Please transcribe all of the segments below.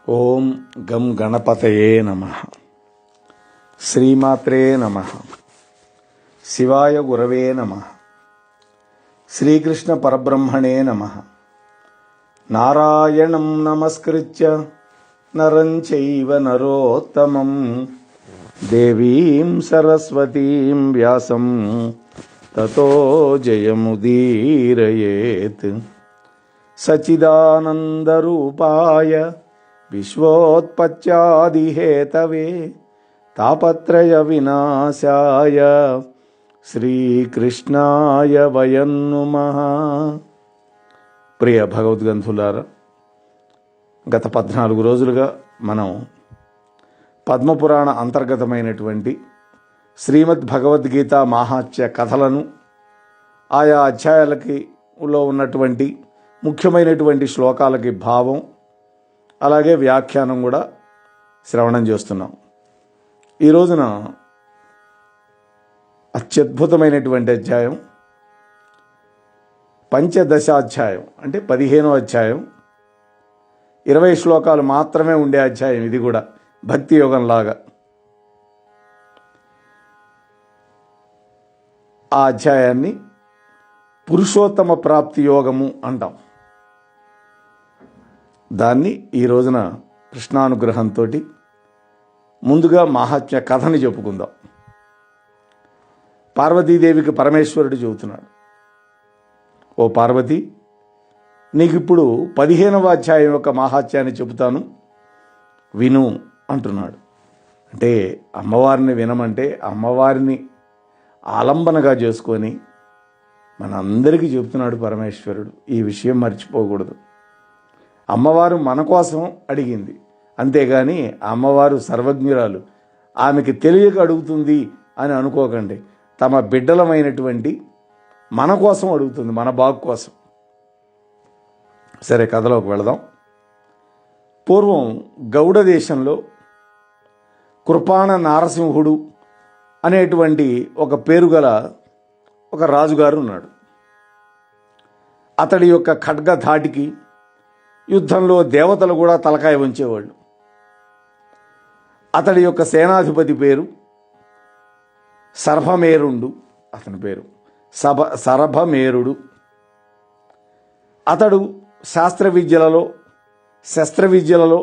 ఓం గం గణపతయే నమః. శ్రీమాత్రే నమః. శివాయ గురవే నమః. శ్రీకృష్ణ పరబ్రహ్మణే నమః. నారాయణం నమస్కృత్య నరం చైవ నరోత్తమం దేవీం సరస్వతీం వ్యాసం తతో జయముదీరయేత్. సచ్చిదానందరూపాయ విశ్వోత్పత్యాదిహేతవే తాపత్రయ వినాశాయ శ్రీకృష్ణాయ వయం నమః. ప్రియ భగవద్గంధులారా, గత 14 రోజులుగా మనం పద్మపురాణ అంతర్గతమైనటువంటి శ్రీమద్ భగవద్గీత మాహాత్మ్య కథలను, ఆయా అధ్యాయాలకి ఉన్నటువంటి ముఖ్యమైనటువంటి శ్లోకాలకి భావం, అలాగే వ్యాఖ్యానం కూడా శ్రవణం చేస్తున్నాం. ఈ రోజున అత్యద్భుతమైనటువంటి అధ్యాయం, పంచదశాధ్యాయం అంటే 15వ అధ్యాయం. 20 శ్లోకాలు మాత్రమే ఉండే అధ్యాయం ఇది కూడా, భక్తి యోగంలాగా. ఆ అధ్యాయాన్ని పురుషోత్తమ ప్రాప్తి యోగము అంటాం. దాన్ని ఈ రోజున కృష్ణానుగ్రహంతో ముందుగా మహాత్మ్య కథని చెప్పుకుందాం. పార్వతీదేవికి పరమేశ్వరుడు చెబుతున్నాడు, ఓ పార్వతి, నీకు ఇప్పుడు 15వ అధ్యాయం యొక్క మహాత్యాన్ని చెబుతాను, విను అంటున్నాడు. అంటే అమ్మవారిని వినమంటే అమ్మవారిని ఆలంబనగా చేసుకొని మనందరికీ చెబుతున్నాడు పరమేశ్వరుడు. ఈ విషయం మర్చిపోకూడదు. అమ్మవారు మన కోసం అడిగింది, అంతేగాని అమ్మవారు సర్వజ్ఞురాలు, ఆమెకి తెలియక అడుగుతుంది అని అనుకోకండి. తమ బిడ్డలమైనటువంటి మన కోసం అడుగుతుంది, మన బాగు కోసం. సరే, కథలోకి వెళదాం. పూర్వం గౌడ దేశంలో కృపాణ నారసింహుడు అనేటువంటి ఒక పేరుగల ఒక రాజుగారు ఉన్నాడు. అతడి యొక్క ఖడ్గ ధాటికి యుద్ధంలో దేవతలు కూడా తలకాయ వంచేవాళ్ళు. అతడి యొక్క సేనాధిపతి పేరు సర్భమేరుండు. అతని పేరు సర్భమేరుడు. అతడు శాస్త్ర విద్యలలో, శస్త్ర విద్యలలో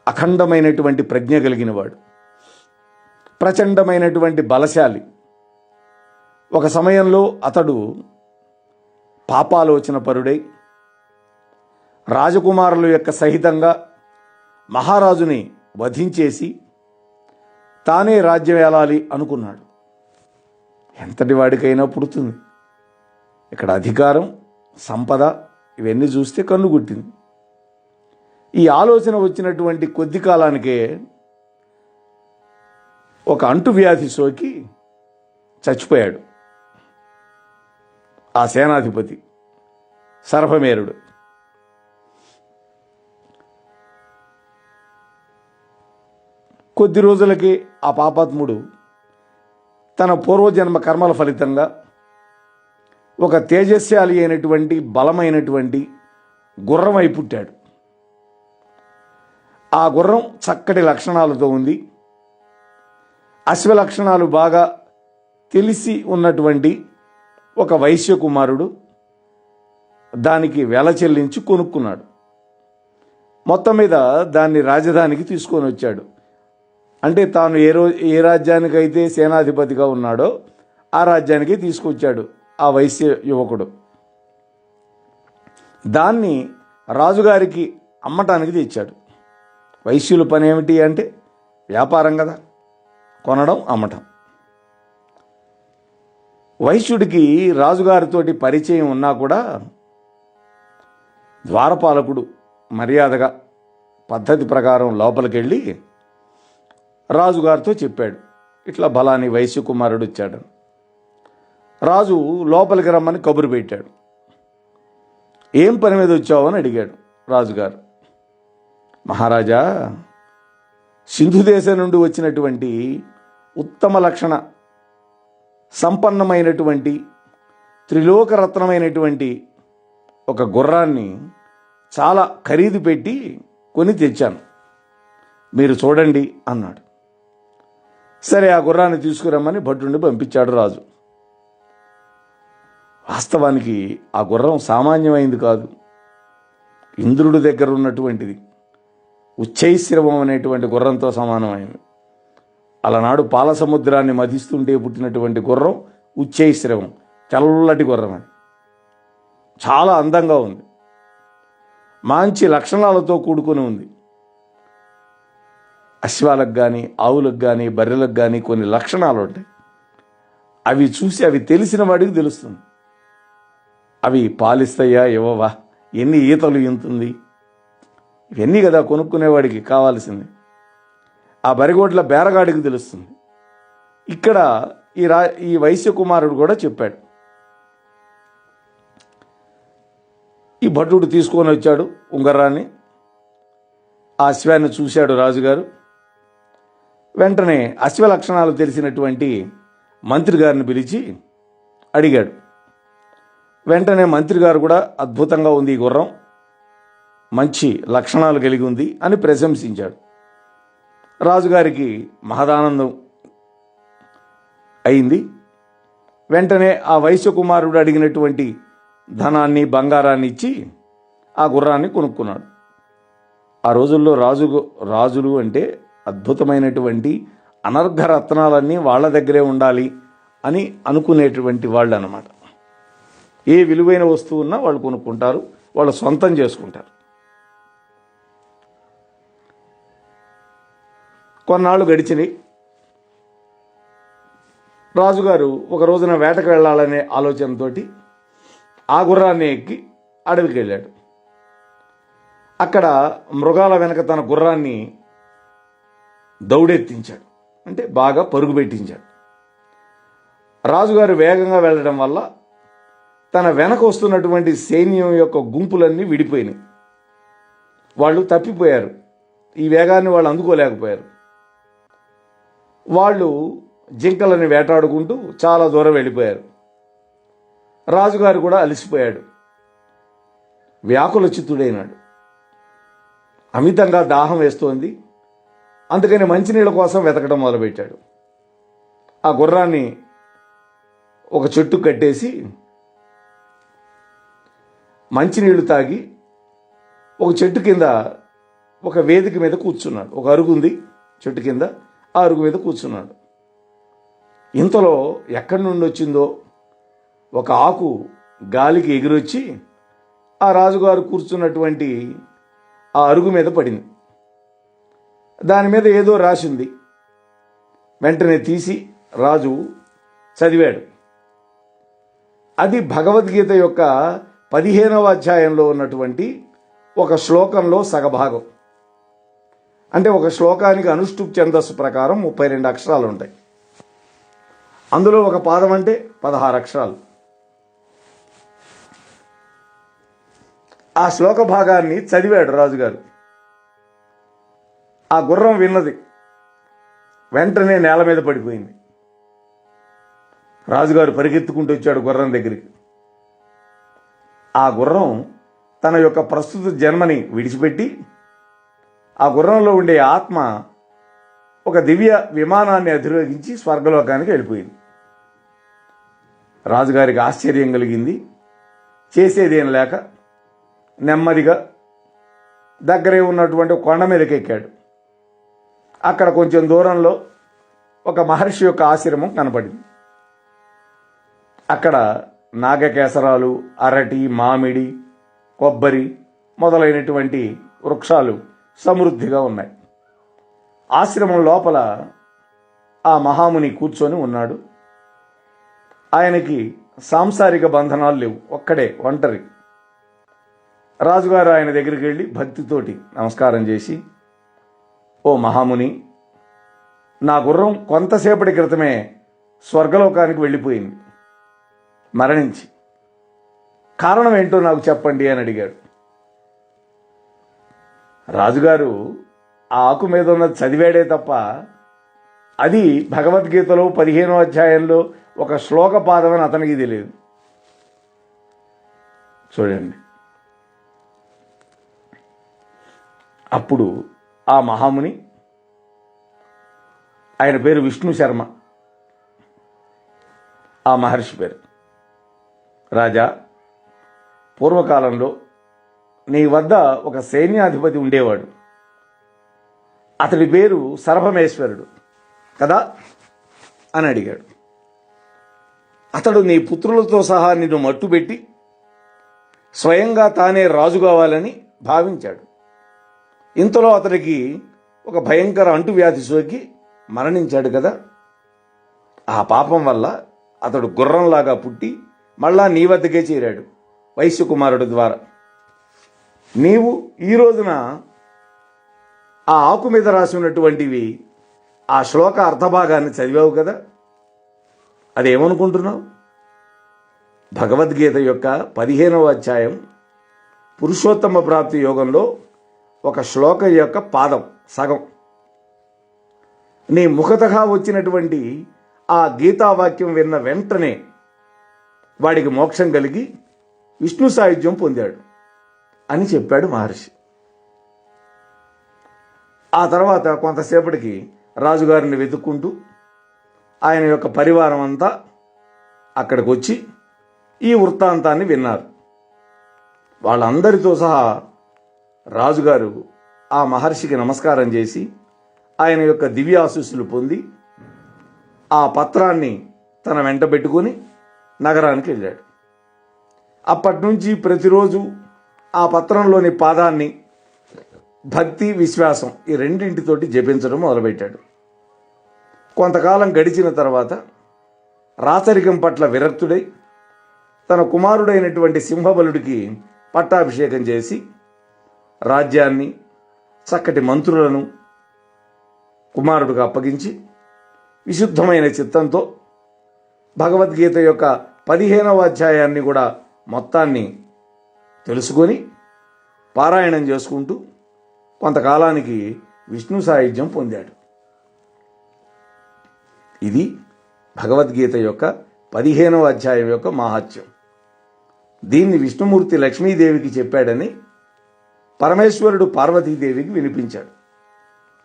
అఖండమైనటువంటి ప్రజ్ఞ కలిగినవాడు, ప్రచండమైనటువంటి బలశాలి. ఒక సమయంలో అతడు పాపాలోచన పరుడై రాజకుమారుల యొక్క సహితంగా మహారాజుని వధించేసి తానే రాజ్యం ఏలాలి అనుకున్నాడు. ఎంతటి వాడికైనా పుడుతుంది. ఇక్కడ అధికారం, సంపద ఇవన్నీ చూస్తే కన్ను గుట్టింది. ఈ ఆలోచన వచ్చినటువంటి కొద్ది కాలానికే ఒక అంటువ్యాధి సోకి చచ్చిపోయాడు ఆ సేనాధిపతి సర్భమేరుడు. కొద్ది రోజులకి ఆ పాపాత్ముడు తన పూర్వజన్మ కర్మల ఫలితంగా ఒక తేజస్శాలి అయినటువంటి బలమైనటువంటి గుర్రమై పుట్టాడు. ఆ గుర్రం చక్కటి లక్షణాలతో ఉంది. అశ్వ లక్షణాలు బాగా తెలిసి ఉన్నటువంటి ఒక వైశ్య కుమారుడు దానికి వెల చెల్లించి కొనుక్కున్నాడు. మొత్తం మీద దాన్ని రాజధానికి తీసుకొని వచ్చాడు. అంటే తాను ఏ రాజ్యానికైతే సేనాధిపతిగా ఉన్నాడో ఆ రాజ్యానికి తీసుకొచ్చాడు ఆ వైశ్య యువకుడు. దాన్ని రాజుగారికి అమ్మటానికి తెచ్చాడు. వైశ్యుల పని ఏమిటి అంటే వ్యాపారం కదా, కొనడం, అమ్మటం. వైశ్యుడికి రాజుగారితోటి పరిచయం ఉన్నా కూడా ద్వారపాలకుడు మర్యాదగా పద్ధతి ప్రకారం లోపలికి వెళ్ళి రాజుగారితో చెప్పాడు, ఇట్లా బలాని వైశ్య కుమారుడు వచ్చాడు. రాజు లోపలికి రమ్మని కబురు పెట్టాడు. ఏం పని మీద వచ్చావు అని అడిగాడు రాజుగారు. మహారాజా, సింధు దేశం నుండి వచ్చినటువంటి ఉత్తమ లక్షణ సంపన్నమైనటువంటి త్రిలోకరత్నమైనటువంటి ఒక గుర్రాన్ని చాలా ఖరీదు పెట్టి కొని తెచ్చాను, మీరు చూడండి అన్నాడు. సరే, ఆ గుర్రాన్ని తీసుకురమ్మని భటుడిని పంపించాడు రాజు. వాస్తవానికి ఆ గుర్రం సామాన్యమైంది కాదు, ఇంద్రుడి దగ్గర ఉన్నటువంటిది. ఉచ్చైశ్రవం అనేటువంటి గుర్రంతో సమానమైనది. అలనాడు పాల సముద్రాన్ని మధిస్తుంటే పుట్టినటువంటి గుర్రం ఉచ్చైశ్రవం, తెల్లటి గుర్రం. అది చాలా అందంగా ఉంది, మంచి లక్షణాలతో కూడుకొని ఉంది. అశ్వాలకు కానీ, ఆవులకు కానీ, బర్రెలకు కానీ కొన్ని లక్షణాలు ఉంటాయి. అవి చూసి అవి తెలిసిన వాడికి తెలుస్తుంది. అవి పాలిస్తాయా ఇవ్వవా, ఎన్ని ఈతలు ఇంతుంది, ఇవన్నీ కదా కొనుక్కునేవాడికి కావాల్సింది. ఆ బరిగోడ్ల బేరగాడికి తెలుస్తుంది. ఇక్కడ ఈ వైశ్య కుమారుడు కూడా చెప్పాడు. ఈ భటుడు తీసుకొని వచ్చాడు ఉంగరాన్ని. ఆ అశ్వాన్ని చూశాడు రాజుగారు. వెంటనే అశ్వ లక్షణాలు తెలిసినటువంటి మంత్రి గారిని పిలిచి అడిగాడు. వెంటనే మంత్రి గారు కూడా అద్భుతంగా ఉంది ఈ గుర్రం, మంచి లక్షణాలు కలిగి ఉంది అని ప్రశంసించాడు. రాజుగారికి మహదానందం అయింది. వెంటనే ఆ వైశ్య కుమారుడు అడిగినటువంటి ధనాన్ని, బంగారాన్ని ఇచ్చి ఆ గుర్రాన్ని కొనుక్కున్నాడు. ఆ రోజుల్లో రాజులు అంటే అద్భుతమైనటువంటి అనర్ఘ రత్నాలన్నీ వాళ్ళ దగ్గరే ఉండాలి అని అనుకునేటువంటి వాళ్ళు అన్నమాట. ఏ విలువైన వస్తువు ఉన్నా వాళ్ళు కొనుక్కుంటారు, వాళ్ళు సొంతం చేసుకుంటారు. కొన్నాళ్ళు గడిచినాయి. రాజుగారు ఒక రోజున వేటకు వెళ్ళాలనే ఆలోచనతో ఆ గుర్రాన్ని ఎక్కి అడవికి వెళ్ళాడు. అక్కడ మృగాల వెనక తన గుర్రాన్ని దౌడెత్తించాడు, అంటే బాగా పరుగు పెట్టించాడు. రాజుగారు వేగంగా వెళ్ళడం వల్ల తన వెనక వస్తున్నటువంటి సైన్యం యొక్క గుంపులన్నీ విడిపోయినాయి. వాళ్ళు తప్పిపోయారు, ఈ వేగాన్ని వాళ్ళు అందుకోలేకపోయారు. వాళ్ళు జింకలని వేటాడుకుంటూ చాలా దూరం వెళ్ళిపోయారు. రాజుగారు కూడా అలసిపోయాడు, వ్యాకుల చిత్తుడైనాడు. అమితంగా దాహం వేస్తోంది. అందుకని మంచినీళ్ళ కోసం వెతకడం మొదలుపెట్టాడు. ఆ గుర్రాన్ని ఒక చెట్టు కట్టేసి మంచినీళ్లు తాగి ఒక చెట్టు కింద ఒక వేదిక మీద కూర్చున్నాడు. ఒక అరుగు ఉంది చెట్టు కింద, ఆ అరుగు మీద కూర్చున్నాడు. ఇంతలో ఎక్కడి నుండి వచ్చిందో ఒక ఆకు గాలికి ఎగిరొచ్చి ఆ రాజుగారు కూర్చున్నటువంటి ఆ అరుగు మీద పడింది. దాని మీద ఏదో రాసింది. వెంటనే తీసి రాజు చదివాడు. అది భగవద్గీత యొక్క 15వ అధ్యాయంలో ఉన్నటువంటి ఒక శ్లోకంలో సగభాగం. అంటే ఒక శ్లోకానికి అనుష్ఠుప్ ఛందస్సు ప్రకారం 32 అక్షరాలు ఉంటాయి. అందులో ఒక పాదం అంటే 16 అక్షరాలు. ఆ శ్లోక భాగాన్ని చదివాడు రాజుగారు. ఆ గుర్రం విన్నది, వెంటనే నేల మీద పడిపోయింది. రాజుగారు పరిగెత్తుకుంటూ వచ్చాడు గుర్రం దగ్గరికి. ఆ గుర్రం తన యొక్క ప్రస్తుత జన్మని విడిచిపెట్టి ఆ గుర్రంలో ఉండే ఆత్మ ఒక దివ్య విమానాన్ని అధిరోహించి స్వర్గలోకానికి వెళ్ళిపోయింది. రాజుగారికి ఆశ్చర్యం కలిగింది. చేసేదేం లేక నెమ్మదిగా దగ్గరే ఉన్నటువంటి కొండ మీదకి ఎక్కాడు. అక్కడ కొంచెం దూరంలో ఒక మహర్షి యొక్క ఆశ్రమం కనపడింది. అక్కడ నాగకేసరాలు, అరటి, మామిడి, కొబ్బరి మొదలైనటువంటి వృక్షాలు సమృద్ధిగా ఉన్నాయి. ఆశ్రమం లోపల ఆ మహాముని కూర్చొని ఉన్నాడు. ఆయనకి సాంసారిక బంధనాలు లేవు, ఒక్కడే ఒంటరి. రాజుగారు ఆయన దగ్గరికి వెళ్ళి భక్తితోటి నమస్కారం చేసి, ఓ మహాముని, నా గుర్రం కొంతసేపటి క్రితమే స్వర్గలోకానికి వెళ్ళిపోయింది, మరణించి. కారణం ఏంటో నాకు చెప్పండి అని అడిగాడు. రాజుగారు ఆ ఆకు మీద ఉన్నది చదివాడే తప్ప అది భగవద్గీతలో 15వ అధ్యాయంలో ఒక శ్లోక పాదం అని అతనికి తెలియదు. చూడండి, అప్పుడు ఆ మహాముని, ఆయన పేరు విష్ణు శర్మ, ఆ మహర్షి పేరు, రాజా, పూర్వకాలంలో నీ వద్ద ఒక సైన్యాధిపతి ఉండేవాడు. అతడి పేరు సర్వమేశ్వరుడు కదా అని అడిగాడు. అతడు నీ పుత్రులతో సహా నిన్ను మట్టుబెట్టి స్వయంగా తానే రాజు కావాలని భావించాడు. ఇంతలో అతడికి ఒక భయంకర అంటువ్యాధి సోకి మరణించాడు కదా. ఆ పాపం వల్ల అతడు గుర్రంలాగా పుట్టి మళ్ళా నీ వద్దకే చేరాడు వైశ్యకుమారుడు ద్వారా. నీవు ఈ రోజున ఆ ఆకు మీద రాసి ఉన్నటువంటివి, ఆ శ్లోక అర్థభాగాన్ని చదివావు కదా. అదేమనుకుంటున్నావు? భగవద్గీత యొక్క 15వ అధ్యాయం పురుషోత్తమ ప్రాప్తి యోగంలో ఒక శ్లోకం యొక్క పాదం సగం. నీ ముఖతగా వచ్చినటువంటి ఆ గీతావాక్యం విన్న వెంటనే వాడికి మోక్షం కలిగి విష్ణు సాయుధ్యం పొందాడు అని చెప్పాడు మహర్షి. ఆ తర్వాత కొంతసేపటికి రాజుగారిని వెతుక్కుంటూ ఆయన యొక్క పరివారం అంతా అక్కడికి వచ్చి ఈ వృత్తాంతాన్ని విన్నారు. వాళ్ళందరితో సహా రాజుగారు ఆ మహర్షికి నమస్కారం చేసి ఆయన యొక్క దివ్యాశీస్సులు పొంది ఆ పత్రాన్ని తన వెంట పెట్టుకుని నగరానికి వెళ్ళాడు. అప్పటి నుంచి ప్రతిరోజు ఆ పత్రంలోని పాదాన్ని భక్తి, విశ్వాసం ఈ రెండింటితోటి జపించడం మొదలుపెట్టాడు. కొంతకాలం గడిచిన తర్వాత రాచరికం పట్ల విరక్తుడై తన కుమారుడైనటువంటి సింహబలుడికి పట్టాభిషేకం చేసి రాజ్యాన్ని, చక్కటి మంత్రులను కుమారుడికి అప్పగించి విశుద్ధమైన చిత్తంతో భగవద్గీత యొక్క 15వ అధ్యాయాన్ని కూడా మొత్తాన్ని తెలుసుకొని పారాయణం చేసుకుంటూ కొంతకాలానికి విష్ణు సాయుధ్యం పొందాడు. ఇది భగవద్గీత యొక్క 15వ అధ్యాయం యొక్క మహాత్యం. దీన్ని విష్ణుమూర్తి లక్ష్మీదేవికి చెప్పాడని పరమేశ్వరుడు పార్వతీదేవికి వినిపించాడు.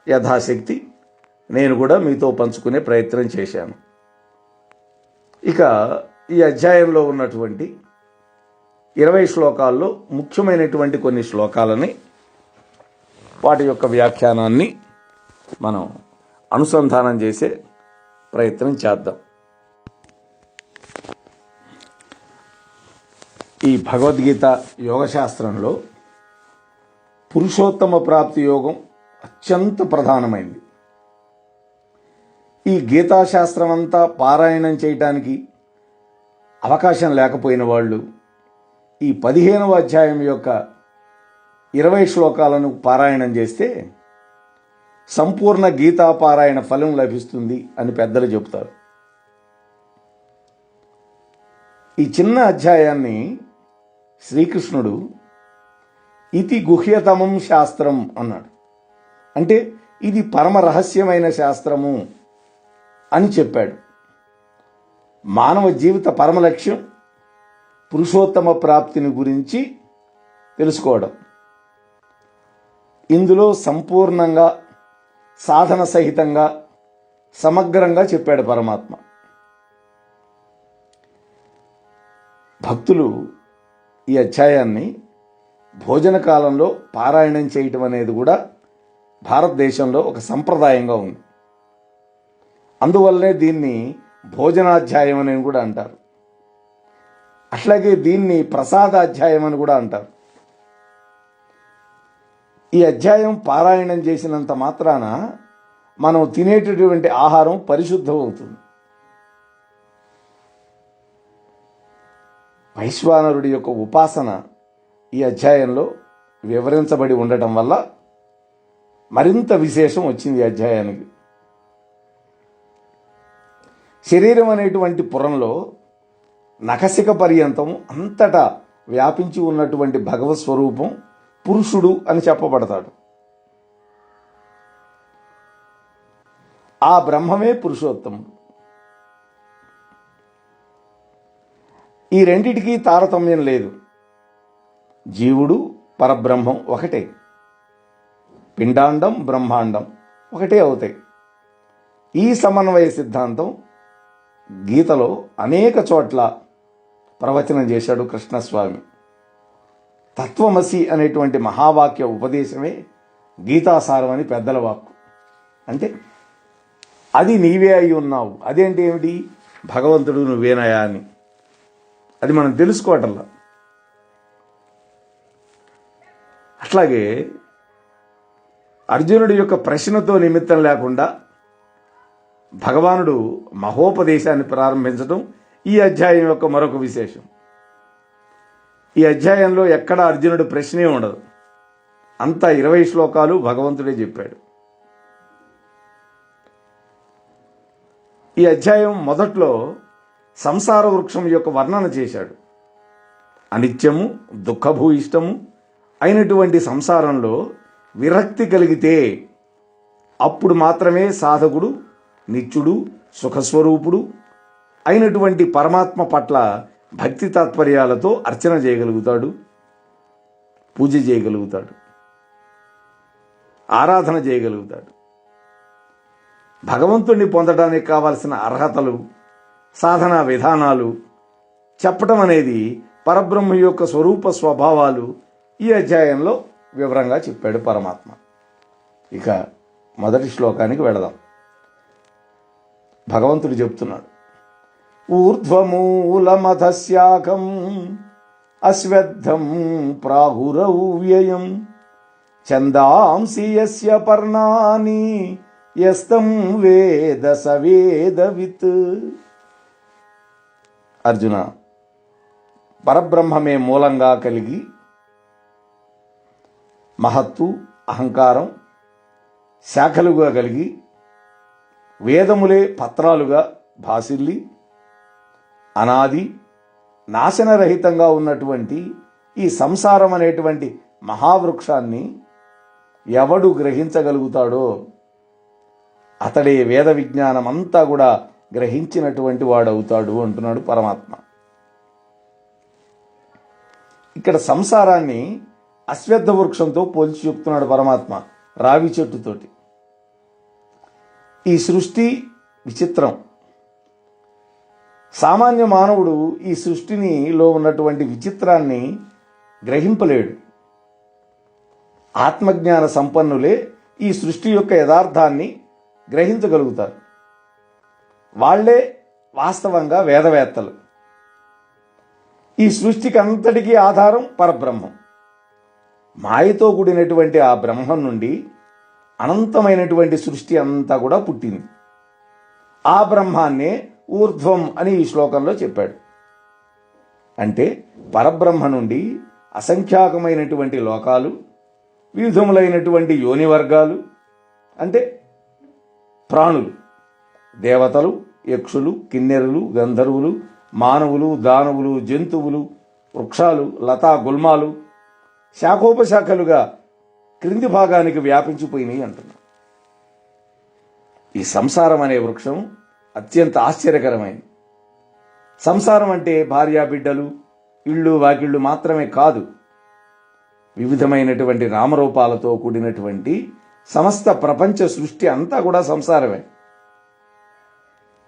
యథాశక్తి నేను కూడా మీతో పంచుకునే ప్రయత్నం చేశాను. ఇక ఈ అధ్యాయంలో ఉన్నటువంటి 20 శ్లోకాల్లో ముఖ్యమైనటువంటి కొన్ని శ్లోకాలని, వాటి యొక్క వ్యాఖ్యానాన్ని మనం అనుసంధానం చేసే ప్రయత్నం చేద్దాం. ఈ భగవద్గీత యోగశాస్త్రంలో పురుషోత్తమ ప్రాప్తి యోగం అత్యంత ప్రధానమైంది. ఈ గీతాశాస్త్రం అంతా పారాయణం చేయటానికి అవకాశం లేకపోయిన వాళ్ళు ఈ 15వ అధ్యాయం యొక్క 20 శ్లోకాలను పారాయణం చేస్తే సంపూర్ణ గీతా పారాయణ ఫలం లభిస్తుంది అని పెద్దలు చెబుతారు. ఈ చిన్న అధ్యాయాన్ని శ్రీకృష్ణుడు ఇతి గుహ్యతమం శాస్త్రం అన్నాడు. అంటే ఇది పరమ రహస్యమైన శాస్త్రము అని చెప్పాడు. మానవ జీవిత పరమ లక్ష్యం పురుషోత్తమ ప్రాప్తిని గురించి తెలుసుకోవడం. ఇందులో సంపూర్ణంగా, సాధన సహితంగా, సమగ్రంగా చెప్పాడు పరమాత్మ. భక్తులు ఈ అధ్యాయాన్ని భోజన కాలంలో పారాయణం చేయటం అనేది కూడా భారతదేశంలో ఒక సంప్రదాయంగా ఉంది. అందువల్లనే దీన్ని భోజనాధ్యాయం అని కూడా అంటారు. అట్లాగే దీన్ని ప్రసాదాధ్యాయం అని కూడా అంటారు. ఈ అధ్యాయం పారాయణం చేసినంత మాత్రాన మనం తినేటటువంటి ఆహారం పరిశుద్ధం అవుతుంది. వైశ్వానరుడి యొక్క ఉపాసన ఈ అధ్యాయంలో వివరించబడి ఉండటం వల్ల మరింత విశేషం వచ్చింది ఈ అధ్యాయానికి. శరీరం అనేటువంటి పురంలో నఖశిఖ పర్యంతం అంతటా వ్యాపించి ఉన్నటువంటి భగవత్ స్వరూపం పురుషుడు అని చెప్పబడతాడు. ఆ బ్రహ్మమే పురుషోత్తముడు. ఈ రెండిటికీ తారతమ్యం లేదు. జీవుడు పరబ్రహ్మం ఒకటే. పిండాండం బ్రహ్మాండం ఒకటే అవుతాయి. ఈ సమన్వయ సిద్ధాంతం గీతలో అనేక చోట్ల ప్రవచనం చేశాడు కృష్ణస్వామి. తత్వమసి అనేటువంటి మహావాక్య ఉపదేశమే గీతాసారం అని పెద్దల వాక్కు. అంటే అది నీవే అయి ఉన్నావు. అదేంటి ఏమిటి? భగవంతుడు నువ్వేనయా అని. అది మనం తెలుసుకోవటంలా. అట్లాగే అర్జునుడి యొక్క ప్రశ్నతో నిమిత్తం లేకుండా భగవానుడు మహోపదేశాన్ని ప్రారంభించడం ఈ అధ్యాయం యొక్క మరొక విశేషం. ఈ అధ్యాయంలో ఎక్కడ అర్జునుడి ప్రశ్నే ఉండదు. అంతా 20 శ్లోకాలు భగవంతుడే చెప్పాడు. ఈ అధ్యాయం మొదట్లో సంసార వృక్షం యొక్క వర్ణన చేశాడు. అనిత్యము దుఃఖభూయిష్టము అయినటువంటి సంసారంలో విరక్తి కలిగితే అప్పుడు మాత్రమే సాధకుడు నిత్యుడు సుఖస్వరూపుడు అయినటువంటి పరమాత్మ పట్ల భక్తి తాత్పర్యాలతో అర్చన చేయగలుగుతాడు, పూజ చేయగలుగుతాడు, ఆరాధన చేయగలుగుతాడు. భగవంతుణ్ణి పొందడానికి కావలసిన అర్హతలు, సాధనా విధానాలు చెప్పటం అనేది పరబ్రహ్మ యొక్క స్వరూప స్వభావాలు ఈ అధ్యాయంలో వివరంగా చెప్పాడు పరమాత్మ. ఇక మొదటి శ్లోకానికి వెళదాం. భగవంతుడు చెప్తున్నాడు, ఊర్ధ్వమూలమధశాఖం అశ్వత్థం ప్రాహురవ్యయం ఛందాంసి యస్య పర్ణాని యస్తం వేద సవేదవిత్. అర్జున, పరబ్రహ్మమే మూలంగా కలిగి మహత్తు అహంకారం శాఖలుగా కలిగి వేదములే పత్రాలుగా భాసిల్లి అనాది నాశనరహితంగా ఉన్నటువంటి ఈ సంసారం అనేటువంటి మహావృక్షాన్ని ఎవడు గ్రహించగలుగుతాడో అతడే వేద విజ్ఞానం అంతా కూడా గ్రహించినటువంటి వాడవుతాడు అంటున్నాడు పరమాత్మ. ఇక్కడ సంసారాన్ని అశ్వత్థ వృక్షంతో పోల్చి చెప్తున్నాడు పరమాత్మ, రావి చెట్టుతోటి. ఈ సృష్టి విచిత్రం. సామాన్య మానవుడు ఈ సృష్టిలో ఉన్నటువంటి విచిత్రాన్ని గ్రహింపలేడు. ఆత్మజ్ఞాన సంపన్నులే ఈ సృష్టి యొక్క యథార్థాన్ని గ్రహించగలుగుతారు. వాళ్లే వాస్తవంగా వేదవేత్తలు. ఈ సృష్టికి అంతటికీ ఆధారం పరబ్రహ్మం. మాయతో కూడినటువంటి ఆ బ్రహ్మం నుండి అనంతమైనటువంటి సృష్టి అంతా కూడా పుట్టింది. ఆ బ్రహ్మాన్నే ఊర్ధ్వం అని ఈ శ్లోకంలో చెప్పాడు. అంటే పరబ్రహ్మ నుండి అసంఖ్యాకమైనటువంటి లోకాలు, వివిధములైనటువంటి యోని వర్గాలు, అంటే ప్రాణులు, దేవతలు, యక్షులు, కిన్నెరులు, గంధర్వులు, మానవులు, దానవులు, జంతువులు, వృక్షాలు, లతా గుల్మాలు శాఖోపశాఖలుగా క్రింది భాగానికి వ్యాపించిపోయినాయి అంటున్నాం. ఈ సంసారం అనే వృక్షం అత్యంత ఆశ్చర్యకరమైనది. సంసారం అంటే భార్యా బిడ్డలు, ఇళ్ళు వాకిళ్ళు మాత్రమే కాదు, వివిధమైనటువంటి నామరూపాలతో కూడినటువంటి సమస్త ప్రపంచ సృష్టి అంతా కూడా సంసారమే.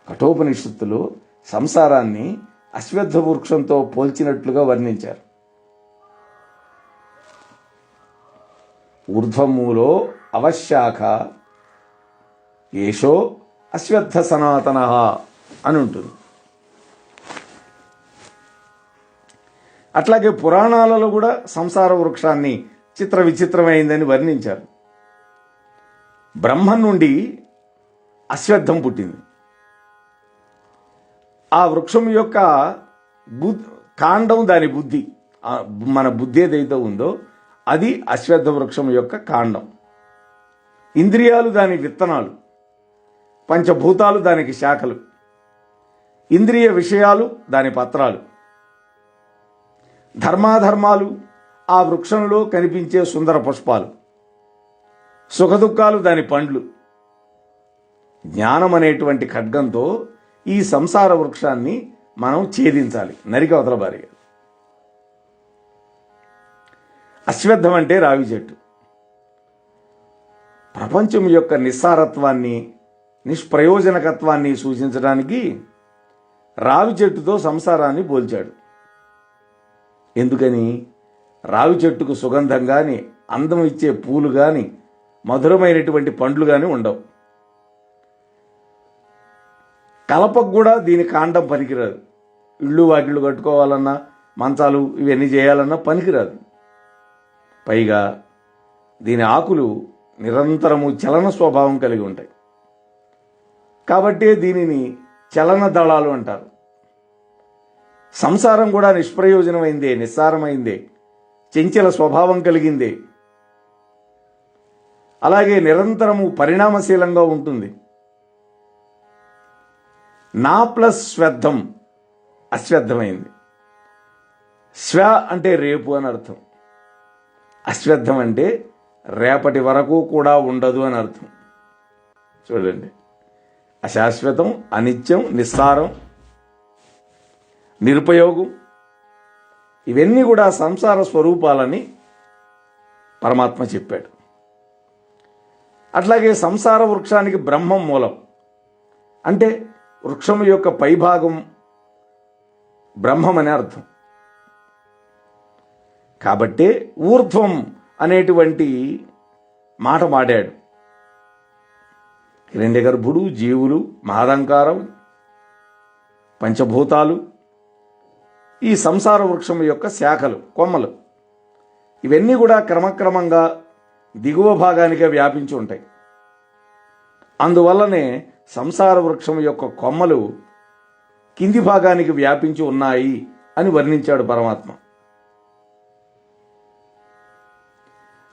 కఠోపనిషత్తులో సంసారాన్ని అశ్వత్థ వృక్షంతో పోల్చినట్లుగా వర్ణించారు. ఊర్ధ్వమూలో అవశాఖ ఏషో అశ్వత్థ సనాతన అని ఉంటుంది. అట్లాగే పురాణాలలో కూడా సంసార వృక్షాన్ని చిత్ర విచిత్రమైందని వర్ణించారు. బ్రహ్మం నుండి అశ్వత్థం పుట్టింది. ఆ వృక్షం యొక్క కాండం దాని బుద్ధి, మన బుద్ధి ఏదైతే ఉందో అది అశ్వత్థ వృక్షం యొక్క కాండం. ఇంద్రియాలు దాని విత్తనాలు, పంచభూతాలు దానికి శాఖలు, ఇంద్రియ విషయాలు దాని పత్రాలు, ధర్మాధర్మాలు ఆ వృక్షంలో కనిపించే సుందర పుష్పాలు, సుఖదుఖాలు దాని పండ్లు. జ్ఞానం అనేటువంటి ఖడ్గంతో ఈ సంసార వృక్షాన్ని మనం ఛేదించాలి, నరికి అవతల బారిగా. అశ్వత్థం అంటే రావి చెట్టు. ప్రపంచం యొక్క నిస్సారత్వాన్ని, నిష్ప్రయోజనకత్వాన్ని సూచించడానికి రావి చెట్టుతో సంసారాన్ని పోల్చాడు. ఎందుకని? రావి చెట్టుకు సుగంధం కానీ, అందం ఇచ్చే పూలు కానీ, మధురమైనటువంటి పండ్లు కానీ ఉండవు. కలపకు కూడా దీని కాండం పనికిరాదు. ఇళ్ళు వాకిళ్ళు కట్టుకోవాలన్నా, మంచాలు ఇవన్నీ చేయాలన్నా పనికిరాదు. పైగా దీని ఆకులు నిరంతరము చలన స్వభావం కలిగి ఉంటాయి. కాబట్టే దీనిని చలన దళాలు అంటారు. సంసారం కూడా నిష్ప్రయోజనమైందే, నిస్సారమైందే, చంచల స్వభావం కలిగిందే. అలాగే నిరంతరము పరిణామశీలంగా ఉంటుంది. నా ప్లస్ శ్వద్ధం అశ్వద్ధమైంది. శ్వ అంటే రేపు అని అర్థం. అశ్వద్ధం అంటే రేపటి వరకు కూడా ఉండదు అని అర్థం. చూడండి, అశాశ్వతం, అనిత్యం, నిస్సారం, నిరుపయోగం, ఇవన్నీ కూడా సంసార స్వరూపాలని పరమాత్మ చెప్పాడు. అట్లాగే సంసార వృక్షానికి బ్రహ్మం మూలం. అంటే వృక్షం యొక్క పైభాగం బ్రహ్మం అనే అర్థం. కాబట్టే ఊర్ధ్వం అనేటువంటి మాట మాడాడు. హిరణ్యగర్భుడు, జీవులు, మహదంకారం, పంచభూతాలు, ఈ సంసార వృక్షం యొక్క శాఖలు, కొమ్మలు, ఇవన్నీ కూడా క్రమక్రమంగా దిగువ భాగానికే వ్యాపించి ఉంటాయి. అందువల్లనే సంసార వృక్షం యొక్క కొమ్మలు కింది భాగానికి వ్యాపించి ఉన్నాయి అని వర్ణించాడు పరమాత్మ.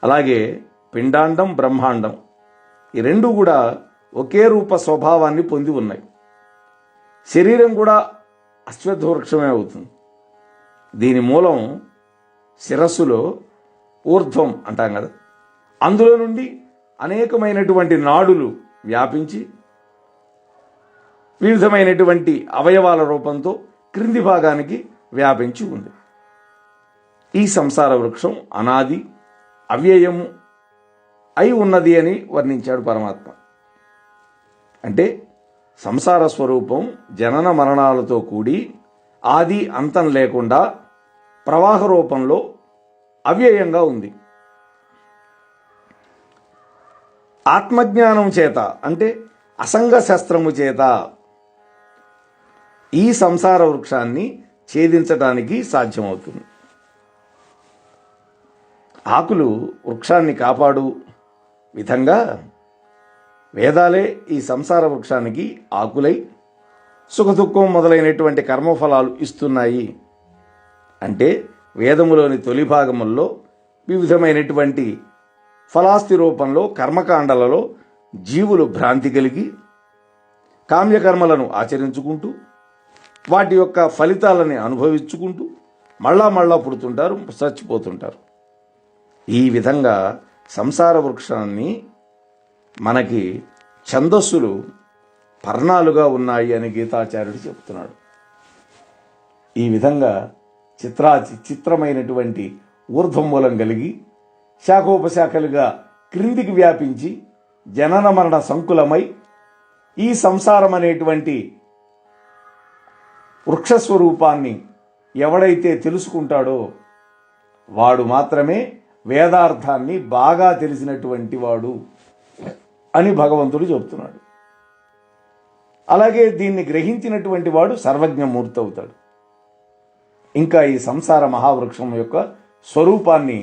అలాగే పిండాండం, బ్రహ్మాండం, ఈ రెండు కూడా ఒకే రూప స్వభావాన్ని పొంది ఉన్నాయి. శరీరం కూడా అశ్వత్థ వృక్షమే అవుతుంది. దీని మూలం శిరస్సులో ఊర్ధ్వం అంటాం కదా, అందులో నుండి అనేకమైనటువంటి నాడులు వ్యాపించి వివిధమైనటువంటి అవయవాల రూపంతో క్రింది భాగానికి వ్యాపించి ఉంది. ఈ సంసార వృక్షం అనాది, అవ్యయము అయి ఉన్నది అని వర్ణించాడు పరమాత్మ. అంటే సంసార స్వరూపం జనన మరణాలతో కూడి ఆది అంతం లేకుండా ప్రవాహ రూపంలో అవ్యయంగా ఉంది. ఆత్మజ్ఞానం చేత, అంటే అసంగ శస్త్రము చేత ఈ సంసార వృక్షాన్ని ఛేదించడానికి సాధ్యమవుతుంది. ఆకులు వృక్షాన్ని కాపాడు విధంగా వేదాలే ఈ సంసార వృక్షానికి ఆకులై సుఖదుఖం మొదలైనటువంటి కర్మఫలాలు ఇస్తున్నాయి. అంటే వేదములోని తొలి భాగముల్లో వివిధమైనటువంటి ఫలాస్తి రూపంలో కర్మకాండలలో జీవులు భ్రాంతి కలిగి కామ్యకర్మలను ఆచరించుకుంటూ వాటి యొక్క ఫలితాలని అనుభవించుకుంటూ మళ్ళా పుడుతుంటారు, చచ్చిపోతుంటారు. ఈ విధంగా సంసార వృక్షాన్ని మనకి ఛందస్సులు పర్ణాలుగా ఉన్నాయి అని గీతాచార్యుడు చెప్తున్నాడు. ఈ విధంగా చిత్రమైనటువంటి ఊర్ధ్వమూలం కలిగి శాఖోపశాఖలుగా క్రిందికి వ్యాపించి జనన మరణ సంకులమై ఈ సంసారం అనేటువంటి వృక్షస్వరూపాన్ని ఎవడైతే తెలుసుకుంటాడో వాడు మాత్రమే వేదార్థాన్ని బాగా తెలిసినటువంటి వాడు అని భగవంతుడు చెబుతున్నాడు. అలాగే దీన్ని గ్రహించినటువంటి వాడు సర్వజ్ఞమూర్తి అవుతాడు. ఇంకా ఈ సంసార మహావృక్షం యొక్క స్వరూపాన్ని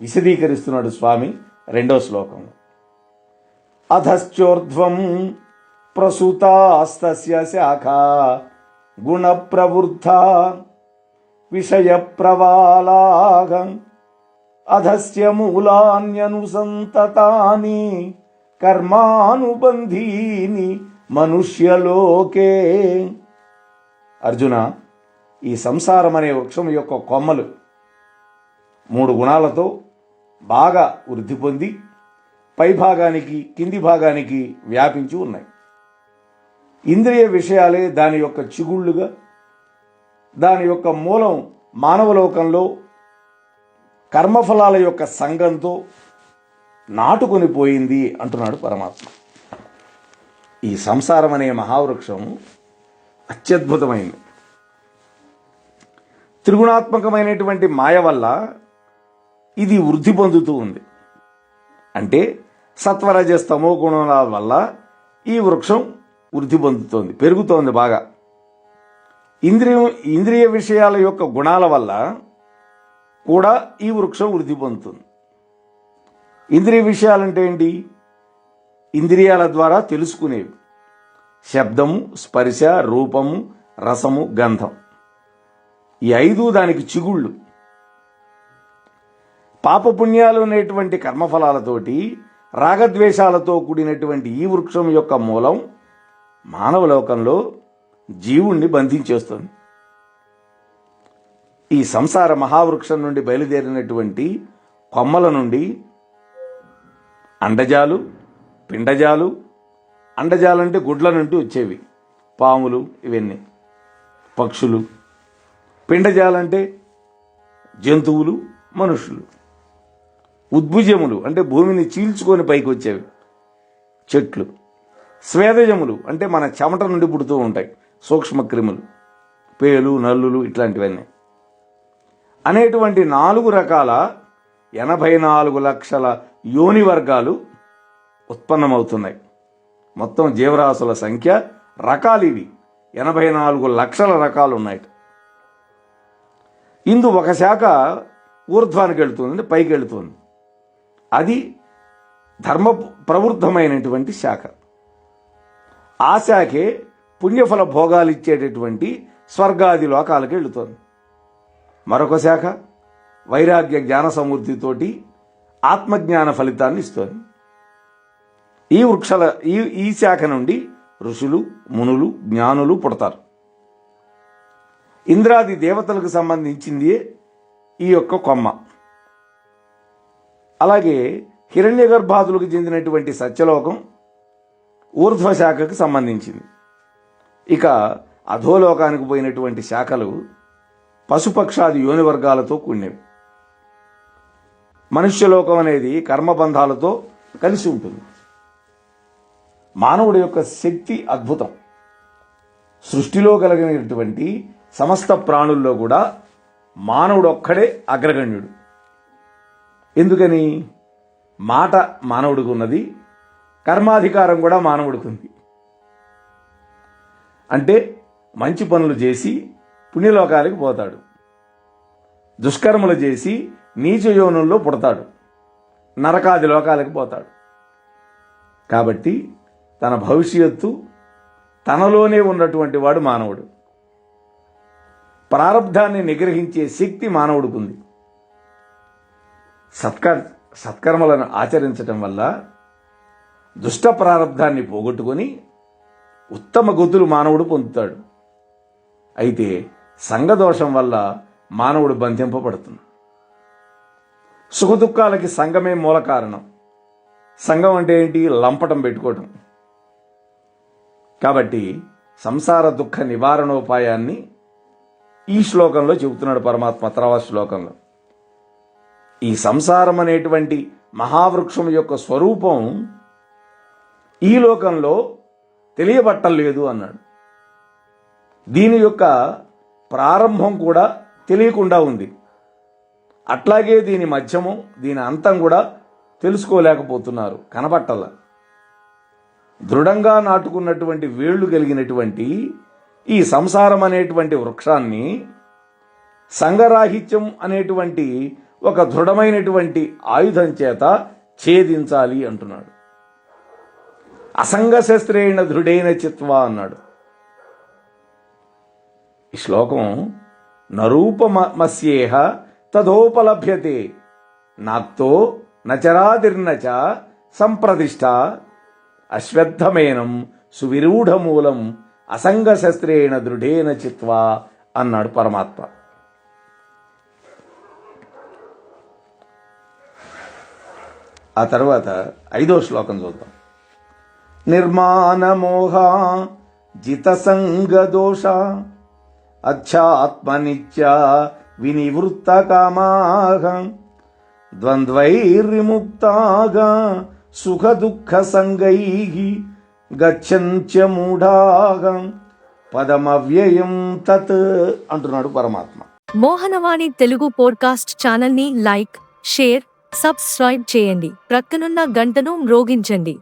విశదీకరిస్తున్నాడు స్వామి 2వ శ్లోకంలో. అధశ్చోర్ధ్వం ప్రసూతాస్తస్య శాఖా గుణ ప్రవృద్ధ విషయ ప్రవాలాగం అధస్య మూలాన్యనుసంతతాని కర్మానుబంధీని మనుష్యలోకే. అర్జున, ఈ సంసారం అనే వృక్షం యొక్క కొమ్మలు 3 గుణాలతో బాగా వృద్ధి పొంది పైభాగానికి కింది భాగానికి వ్యాపించి ఉన్నాయి. ఇంద్రియ విషయాలే దాని యొక్క చిగుళ్ళుగా, దాని యొక్క మూలం మానవలోకంలో కర్మఫలాల యొక్క సంఘంతో నాటుకొని పోయింది అంటున్నాడు పరమాత్మ. ఈ సంసారం అనే మహావృక్షం అత్యద్భుతమైంది. త్రిగుణాత్మకమైనటువంటి మాయ వల్ల ఇది వృద్ధి పొందుతూ ఉంది. అంటే సత్వరజస్తమో గుణాల వల్ల ఈ వృక్షం వృద్ధి పొందుతోంది, పెరుగుతోంది బాగా. ఇంద్రియ విషయాల యొక్క గుణాల వల్ల కూడా ఈ వృక్షం వృద్ధి పొందుతుంది. ఇంద్రియ విషయాలంటే ఏంటి? ఇంద్రియాల ద్వారా తెలుసుకునేవి. శబ్దము, స్పర్శ, రూపము, రసము, గంధం, ఈ 5 దానికి చిగుళ్ళు. పాపపుణ్యాలు అనేటువంటి కర్మఫలాలతోటి రాగద్వేషాలతో కూడినటువంటి ఈ వృక్షం యొక్క మూలం మానవ లోకంలో జీవుణ్ణి బంధించేస్తుంది. ఈ సంసార మహావృక్షం నుండి బయలుదేరినటువంటి కొమ్మల నుండి అండజాలు, పిండజాలు, అండజాలంటే గుడ్ల నుండి వచ్చేవి పాములు, ఇవన్నీ పక్షులు. పిండజాలంటే జంతువులు, మనుషులు. ఉద్భుజములు అంటే భూమిని చీల్చుకొని పైకి వచ్చేవి చెట్లు. స్వేదజములు అంటే మన చెమట నుండి పుడుతూ ఉంటాయి సూక్ష్మక్రిములు, పేలు, నల్లులు, ఇట్లాంటివన్నీ. అనేటువంటి 4 రకాల 84 లక్షల యోని వర్గాలు ఉత్పన్నమవుతున్నాయి. మొత్తం జీవరాశుల సంఖ్య రకాలు ఇవి 84 లక్షల రకాలు ఉన్నాయి. ఇందు ఒక శాఖ ఊర్ధ్వానికి వెళుతుంది, పైకి వెళుతుంది. అది ధర్మ ప్రవృద్ధమైనటువంటి శాఖ. ఆ శాఖే పుణ్యఫల భోగాలు ఇచ్చేటటువంటి స్వర్గాది లోకాలకు వెళుతోంది. మరొక శాఖ వైరాగ్య జ్ఞాన సమృద్ధితోటి ఆత్మజ్ఞాన ఫలితాన్ని ఇస్తోంది. ఈ శాఖ నుండి ఋషులు, మునులు, జ్ఞానులు పుడతారు. ఇంద్రాది దేవతలకు సంబంధించింది ఈ యొక్క కొమ్మ. అలాగే హిరణ్య గర్భాదులకు చెందినటువంటి సత్యలోకం ఊర్ధ్వ శాఖకు సంబంధించింది. ఇక అధోలోకానికి పోయినటువంటి శాఖలు పశుపక్షాది యోని వర్గాలతో కూడినవి. మనుష్యలోకం అనేది కర్మబంధాలతో కలిసి ఉంటుంది. మానవుడి యొక్క శక్తి అద్భుతం. సృష్టిలో కలిగినటువంటి సమస్త ప్రాణుల్లో కూడా మానవుడు ఒక్కడే అగ్రగణ్యుడు. ఎందుకని? మాట మానవుడికి ఉన్నది, కర్మాధికారం కూడా మానవుడికి ఉంది. అంటే మంచి పనులు చేసి పుణ్యలోకాలకు పోతాడు, దుష్కర్మలు చేసి నీచ యోనుల్లో పుడతాడు, నరకాది లోకాలకు పోతాడు. కాబట్టి తన భవిష్యత్తు తనలోనే ఉన్నటువంటి వాడు మానవుడు. ప్రారబ్ధాన్ని నిగ్రహించే శక్తి మానవుడికి ఉంది. సత్కర్మలను ఆచరించటం వల్ల దుష్ట ప్రారబ్ధాన్ని పోగొట్టుకొని ఉత్తమ గతులు మానవుడు పొందుతాడు. అయితే సంఘదోషం వల్ల మానవుడు బంధింపబడుతుంది. సుఖదుఖాలకి సంఘమే మూల కారణం. సంఘం అంటే ఏంటి? లంపటం పెట్టుకోవటం. కాబట్టి సంసార దుఃఖ నివారణోపాయాన్ని ఈ శ్లోకంలో చెబుతున్నాడు పరమాత్మ. తర్వాత శ్లోకంలో ఈ సంసారం అనేటువంటి మహావృక్షం యొక్క స్వరూపం ఈ లోకంలో తెలియబట్టలేదు అన్నాడు. దీని యొక్క ప్రారంభం కూడా తెలియకుండా ఉంది. అట్లాగే దీని మధ్యము, దీని అంతం కూడా తెలుసుకోలేకపోతున్నారు, కనబట్టల. దృఢంగా నాటుకున్నటువంటి వేళ్లు కలిగినటువంటి ఈ సంసారం అనేటువంటి వృక్షాన్ని సంగరాహిత్యం అనేటువంటి ఒక దృఢమైనటువంటి ఆయుధం చేత ఛేదించాలి అంటున్నాడు. అసంగశస్త్రేణ దృఢైన చిత్వా అన్నాడు. ఈ శ్లోకం నరూపమస్యేహ తదోపలభ్యతే నాక్తో నచరాదిర్నచ సంప్రదిష్ట అశ్వత్థమేనం సువిరూఢమూలం అసంగశస్త్రేణ దృఢేన చిత్వా అన్నాడు పరమాత్మ. ఆ తర్వాత 5వ శ్లోకం చూద్దాం. నిర్మాణమోహ జితసంగదోష అధ్యాత్మనిత్య వినివృత్త కామాహ ద్వంద్వైర్విముక్తాగా సుఖ దుఃఖ సంగైః గచ్చంత్య మూఢాగా పదమవ్యయం తత్ అంటున్నాడు పరమాత్మ. మోహనవాణి తెలుగు పోడ్కాస్ట్ ఛానల్ ని లైక్, షేర్, సబ్స్క్రైబ్ చేయండి. ప్రక్కనున్న గంటను మ్రోగించండి.